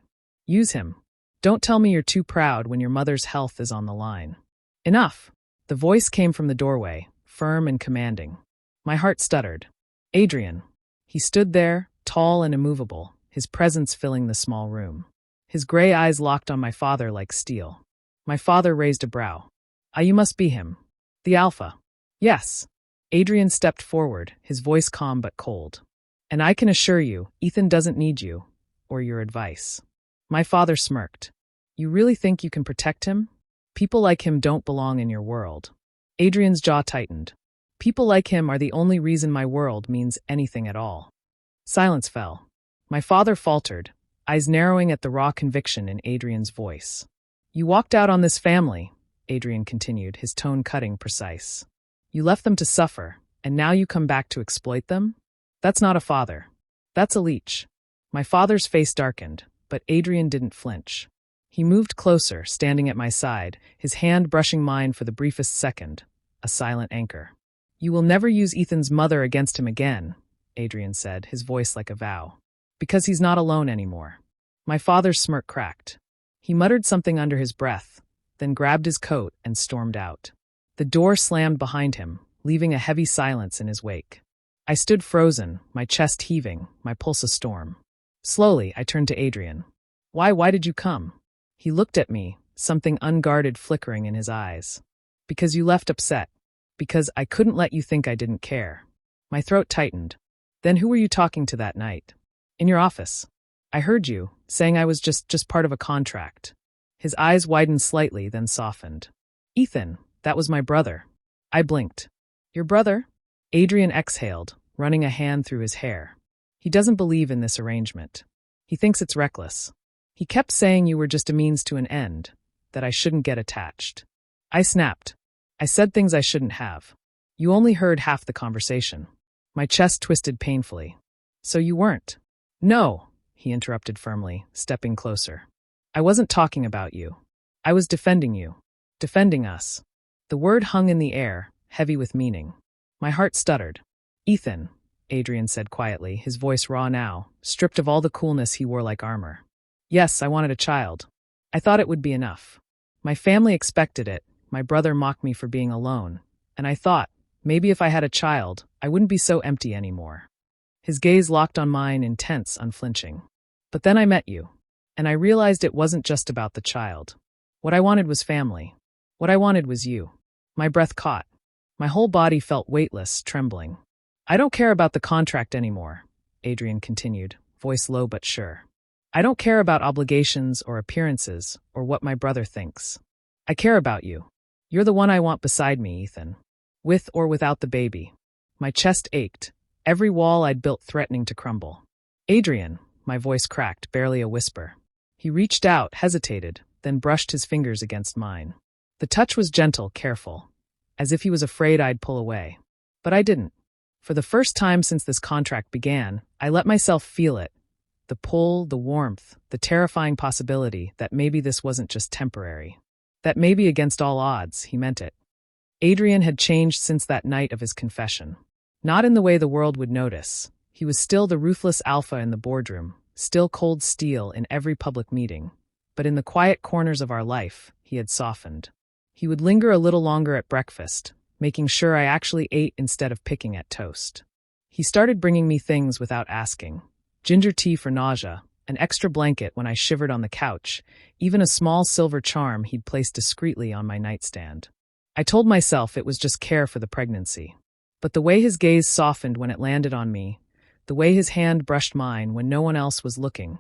Use him. Don't tell me you're too proud when your mother's health is on the line." "Enough." The voice came from the doorway, firm and commanding. My heart stuttered. Adrien. He stood there, tall and immovable, his presence filling the small room. His gray eyes locked on my father like steel. My father raised a brow. "Ah, you must be him. The alpha." "Yes." Adrien stepped forward, his voice calm but cold. "And I can assure you, Ethan doesn't need you, or your advice." My father smirked. You really think you can protect him? People like him don't belong in your world. Adrien's jaw tightened. People like him are the only reason my world means anything at all. Silence fell. My father faltered, eyes narrowing at the raw conviction in Adrien's voice. You walked out on this family, Adrien continued, his tone cutting, precise. You left them to suffer, and now you come back to exploit them? That's not a father. That's a leech. My father's face darkened, but Adrien didn't flinch. He moved closer, standing at my side, his hand brushing mine for the briefest second, a silent anchor. You will never use Ethan's mother against him again, Adrien said, his voice like a vow. Because he's not alone anymore. My father's smirk cracked. He muttered something under his breath, then grabbed his coat and stormed out. The door slammed behind him, leaving a heavy silence in his wake. I stood frozen, my chest heaving, my pulse a storm. Slowly, I turned to Adrien. Why did you come? He looked at me, something unguarded flickering in his eyes. Because you left upset. Because I couldn't let you think I didn't care. My throat tightened. Then who were you talking to that night? In your office. I heard you, saying I was just part of a contract. His eyes widened slightly, then softened. Ethan, that was my brother. I blinked. Your brother? Adrien exhaled, running a hand through his hair. He doesn't believe in this arrangement. He thinks it's reckless. He kept saying you were just a means to an end, that I shouldn't get attached. I snapped. I said things I shouldn't have. You only heard half the conversation. My chest twisted painfully. So you weren't? No, he interrupted firmly, stepping closer. I wasn't talking about you. I was defending you. Defending us. The word hung in the air, heavy with meaning. My heart stuttered. Ethan, Adrien said quietly, his voice raw now, stripped of all the coolness he wore like armor. Yes, I wanted a child. I thought it would be enough. My family expected it, my brother mocked me for being alone, and I thought, maybe if I had a child, I wouldn't be so empty anymore. His gaze locked on mine, intense, unflinching. But then I met you, and I realized it wasn't just about the child. What I wanted was family. What I wanted was you. My breath caught. My whole body felt weightless, trembling. I don't care about the contract anymore, Adrien continued, voice low but sure. I don't care about obligations or appearances or what my brother thinks. I care about you. You're the one I want beside me, Ethan. With or without the baby. My chest ached, every wall I'd built threatening to crumble. Adrien, my voice cracked, barely a whisper. He reached out, hesitated, then brushed his fingers against mine. The touch was gentle, careful, as if he was afraid I'd pull away. But I didn't. For the first time since this contract began, I let myself feel it. The pull, the warmth, the terrifying possibility that maybe this wasn't just temporary. That maybe against all odds, he meant it. Adrien had changed since that night of his confession. Not in the way the world would notice. He was still the ruthless alpha in the boardroom, still cold steel in every public meeting. But in the quiet corners of our life, he had softened. He would linger a little longer at breakfast, making sure I actually ate instead of picking at toast. He started bringing me things without asking. Ginger tea for nausea, an extra blanket when I shivered on the couch, even a small silver charm he'd placed discreetly on my nightstand. I told myself it was just care for the pregnancy. But the way his gaze softened when it landed on me, the way his hand brushed mine when no one else was looking,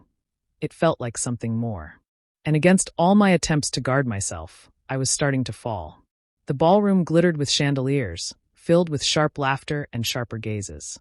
it felt like something more. And against all my attempts to guard myself, I was starting to fall. The ballroom glittered with chandeliers, filled with sharp laughter and sharper gazes.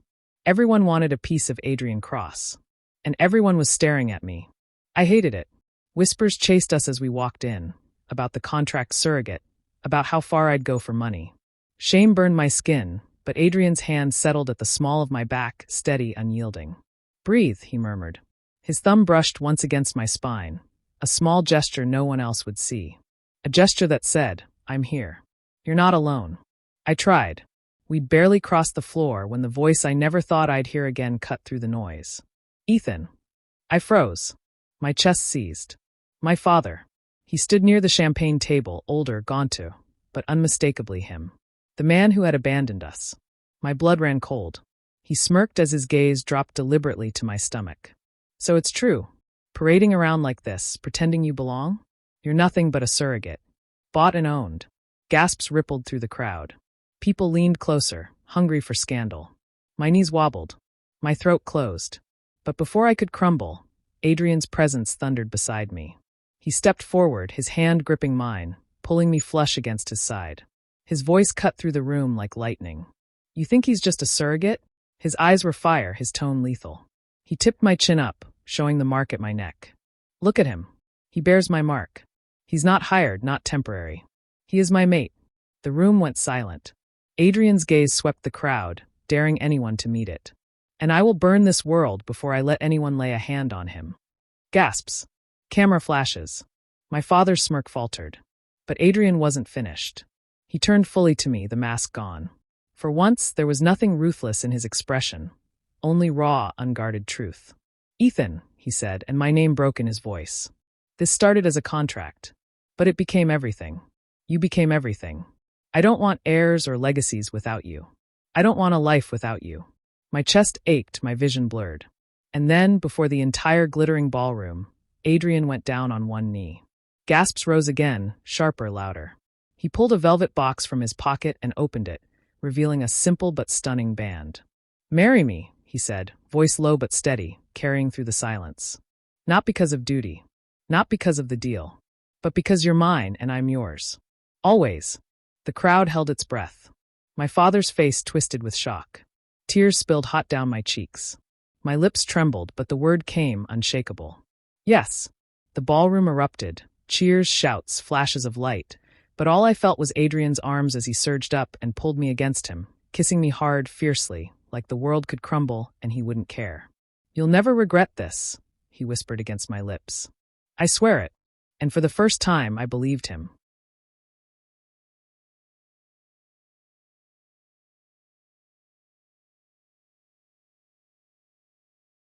Everyone wanted a piece of Adrien Cross, and everyone was staring at me. I hated it. Whispers chased us as we walked in, about the contract surrogate, about how far I'd go for money. Shame burned my skin, but Adrien's hand settled at the small of my back, steady, unyielding. Breathe, he murmured. His thumb brushed once against my spine, a small gesture no one else would see. A gesture that said, I'm here. You're not alone. I tried. We'd barely crossed the floor when the voice I never thought I'd hear again cut through the noise. Ethan. I froze. My chest seized. My father. He stood near the champagne table, older, gaunt, but unmistakably him. The man who had abandoned us. My blood ran cold. He smirked as his gaze dropped deliberately to my stomach. So it's true. Parading around like this, pretending you belong? You're nothing but a surrogate. Bought and owned. Gasps rippled through the crowd. People leaned closer, hungry for scandal. My knees wobbled. My throat closed. But before I could crumble, Adrien's presence thundered beside me. He stepped forward, his hand gripping mine, pulling me flush against his side. His voice cut through the room like lightning. You think he's just a surrogate? His eyes were fire, his tone lethal. He tipped my chin up, showing the mark at my neck. Look at him. He bears my mark. He's not hired, not temporary. He is my mate. The room went silent. Adrien's gaze swept the crowd, daring anyone to meet it. And I will burn this world before I let anyone lay a hand on him. Gasps. Camera flashes. My father's smirk faltered. But Adrien wasn't finished. He turned fully to me, the mask gone. For once, there was nothing ruthless in his expression, only raw, unguarded truth. Ethan, he said, and my name broke in his voice. This started as a contract, but it became everything. You became everything. I don't want heirs or legacies without you. I don't want a life without you. My chest ached, my vision blurred. And then, before the entire glittering ballroom, Adrien went down on one knee. Gasps rose again, sharper, louder. He pulled a velvet box from his pocket and opened it, revealing a simple but stunning band. Marry me, he said, voice low but steady, carrying through the silence. Not because of duty, not because of the deal, but because you're mine and I'm yours. Always. The crowd held its breath. My father's face twisted with shock. Tears spilled hot down my cheeks. My lips trembled, but the word came unshakable. Yes. The ballroom erupted. Cheers, shouts, flashes of light. But all I felt was Adrien's arms as he surged up and pulled me against him, kissing me hard, fiercely, like the world could crumble and he wouldn't care. You'll never regret this, he whispered against my lips. I swear it. And for the first time, I believed him.